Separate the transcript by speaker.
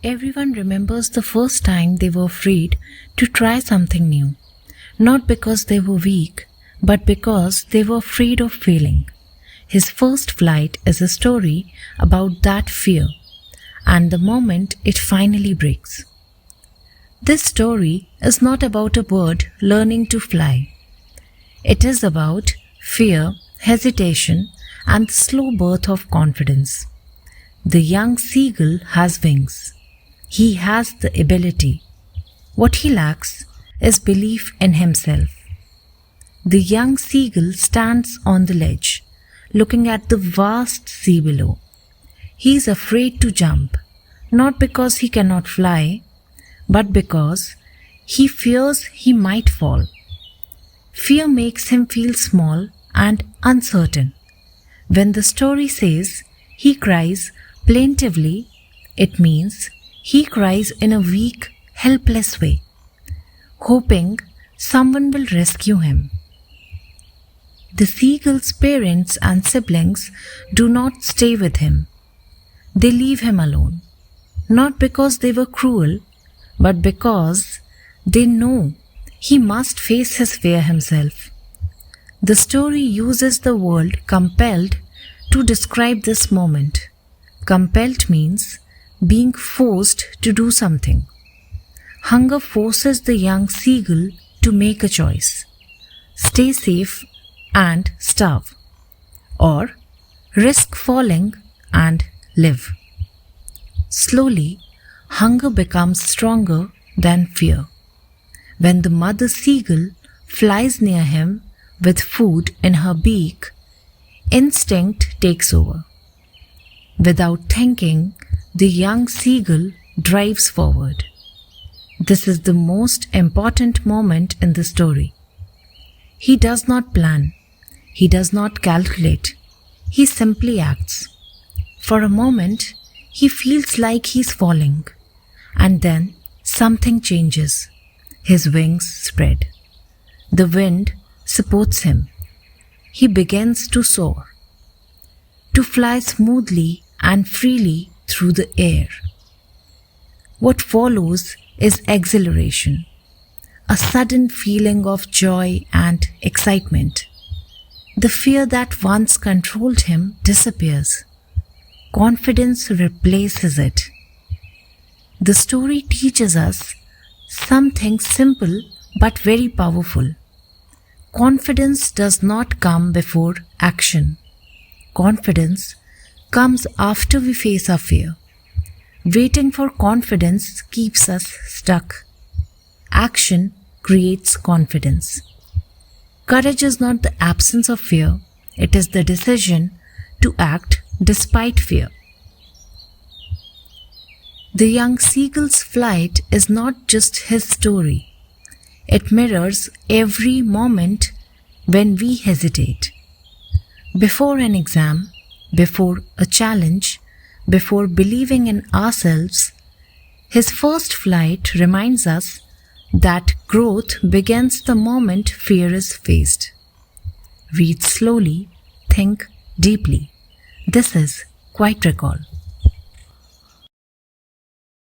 Speaker 1: Everyone remembers the first time they were afraid to try something new, not because they were weak, but because they were afraid of failing. His first flight is a story about that fear and the moment it finally breaks. This story is not about a bird learning to fly. It is about fear, hesitation, and the slow birth of confidence. The young seagull has wings. He has the ability. What he lacks is belief in himself. The young seagull stands on the ledge, looking at the vast sea below. He is afraid to jump, not because he cannot fly, but because he fears he might fall. Fear makes him feel small and uncertain. When the story says he cries plaintively, it means he cries in a weak, helpless way, hoping someone will rescue him. The seagull's parents and siblings do not stay with him. They leave him alone, not because they were cruel, but because they know he must face his fear himself. The story uses the word compelled to describe this moment. Compelled means being forced to do something. Hunger forces the young seagull to make a choice: stay safe and starve, or risk falling and live. Slowly, hunger becomes stronger than fear. When the mother seagull flies near him with food in her beak, instinct takes over. Without thinking, the young seagull drives forward. This is the most important moment in the story. He does not plan. He does not calculate. He simply acts. For a moment, he feels like he's falling. And then something changes. His wings spread. The wind supports him. He begins to soar, to fly smoothly and freely through the air. What follows is exhilaration, a sudden feeling of joy and excitement. The fear that once controlled him disappears. Confidence replaces it. The story teaches us something simple but very powerful. Confidence does not come before action. Confidence comes after we face our fear. Waiting for confidence keeps us stuck. Action creates confidence. Courage is not the absence of fear, it is the decision to act despite fear. The young seagull's flight is not just his story. It mirrors every moment when we hesitate. Before an exam, before a challenge, before believing in ourselves, his first flight reminds us that growth begins the moment fear is faced. Read slowly, think deeply. This is Quiet Recall.